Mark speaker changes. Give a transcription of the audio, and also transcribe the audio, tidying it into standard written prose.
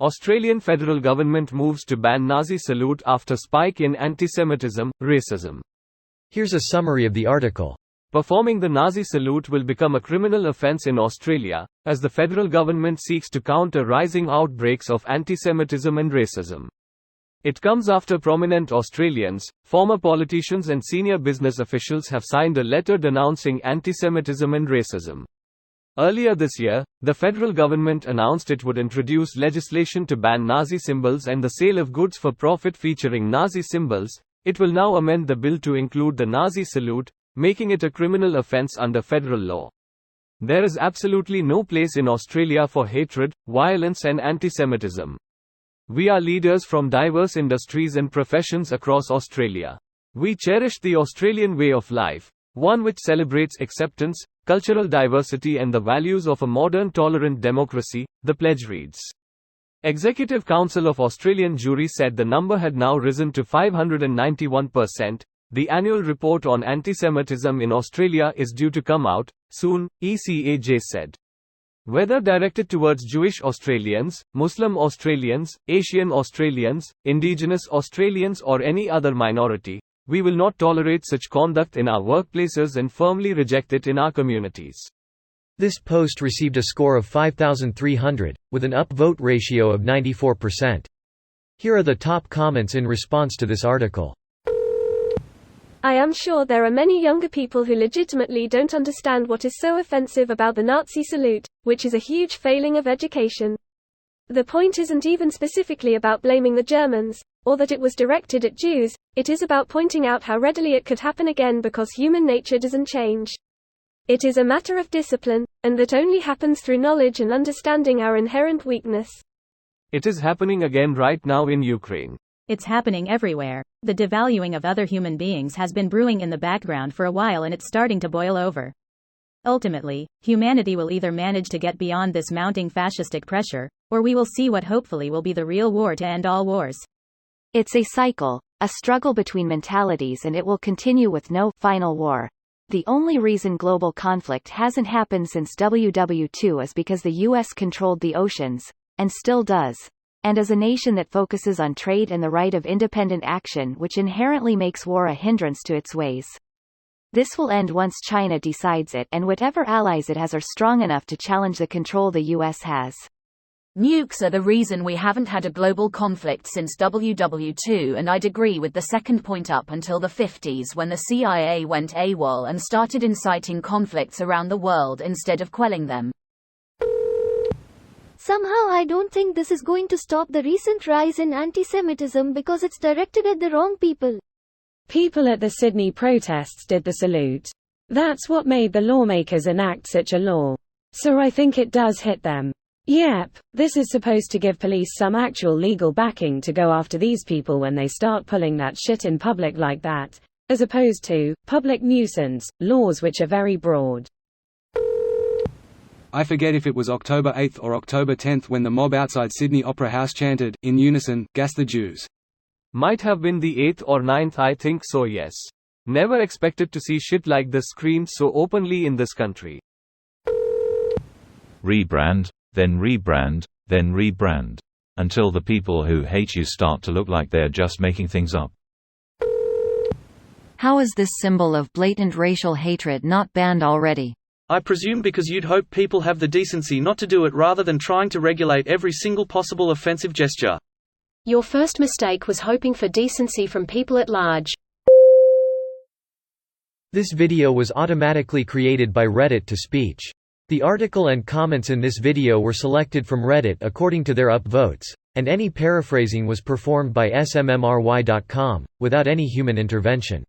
Speaker 1: Australian federal government moves to ban Nazi salute after spike in anti-Semitism, racism.
Speaker 2: Here's a summary of the article.
Speaker 1: Performing the Nazi salute will become a criminal offence in Australia, as the federal government seeks to counter rising outbreaks of anti-Semitism and racism. It comes after prominent Australians, former politicians and senior business officials have signed a letter denouncing anti-Semitism and racism. Earlier this year, the federal government announced it would introduce legislation to ban Nazi symbols and the sale of goods for profit featuring Nazi symbols. It will now amend the bill to include the Nazi salute, making it a criminal offence under federal law. There is absolutely no place in Australia for hatred, violence and anti-Semitism. We are leaders from diverse industries and professions across Australia. We cherish the Australian way of life, one which celebrates acceptance, cultural diversity and the values of a modern tolerant democracy, the pledge reads. Executive Council of Australian Jury said the number had now risen to 591%. The annual report on anti-Semitism in Australia is due to come out soon, ECAJ said. Whether directed towards Jewish Australians, Muslim Australians, Asian Australians, Indigenous Australians or any other minority, we will not tolerate such conduct in our workplaces and firmly reject it in our communities.
Speaker 2: This post received a score of 5,300, with an upvote ratio of 94%. Here are the top comments in response to this article.
Speaker 3: I am sure there are many younger people who legitimately don't understand what is so offensive about the Nazi salute, which is a huge failing of education. The point isn't even specifically about blaming the Germans, or that it was directed at Jews, it is about pointing out how readily it could happen again because human nature doesn't change. It is a matter of discipline, and that only happens through knowledge and understanding our inherent weakness.
Speaker 1: It is happening again right now in Ukraine.
Speaker 4: It's happening everywhere. The devaluing of other human beings has been brewing in the background for a while and it's starting to boil over. Ultimately, humanity will either manage to get beyond this mounting fascistic pressure, or we will see what hopefully will be the real war to end all wars.
Speaker 5: It's a cycle, a struggle between mentalities, and it will continue with no final war. The only reason global conflict hasn't happened since WW2 is because the US controlled the oceans, and still does, and is a nation that focuses on trade and the right of independent action, which inherently makes war a hindrance to its ways. This will end once China decides it, and whatever allies it has are strong enough to challenge the control the US has.
Speaker 6: Nukes are the reason we haven't had a global conflict since WW2, and I'd agree with the second point up until the 50s when the CIA went AWOL and started inciting conflicts around the world instead of quelling them.
Speaker 7: Somehow I don't think this is going to stop the recent rise in anti-Semitism because it's directed at the wrong people.
Speaker 8: People at the Sydney protests did the salute. That's what made the lawmakers enact such a law. So I think it does hit them. Yep, this is supposed to give police some actual legal backing to go after these people when they start pulling that shit in public like that, as opposed to public nuisance laws, which are very broad.
Speaker 9: I forget if it was October 8 or October 10 when the mob outside Sydney Opera House chanted, in unison, "Gas the Jews."
Speaker 1: Might have been the 8th or 9th, I think so, yes. Never expected to see shit like this screamed so openly in this country.
Speaker 10: Rebrand, then rebrand, then rebrand. Until the people who hate you start to look like they're just making things up.
Speaker 5: How is this symbol of blatant racial hatred not banned already?
Speaker 11: I presume because you'd hope people have the decency not to do it rather than trying to regulate every single possible offensive gesture.
Speaker 3: Your first mistake was hoping for decency from people at large.
Speaker 2: This video was automatically created by Reddit to speech. The article and comments in this video were selected from Reddit according to their upvotes, and any paraphrasing was performed by smmry.com, without any human intervention.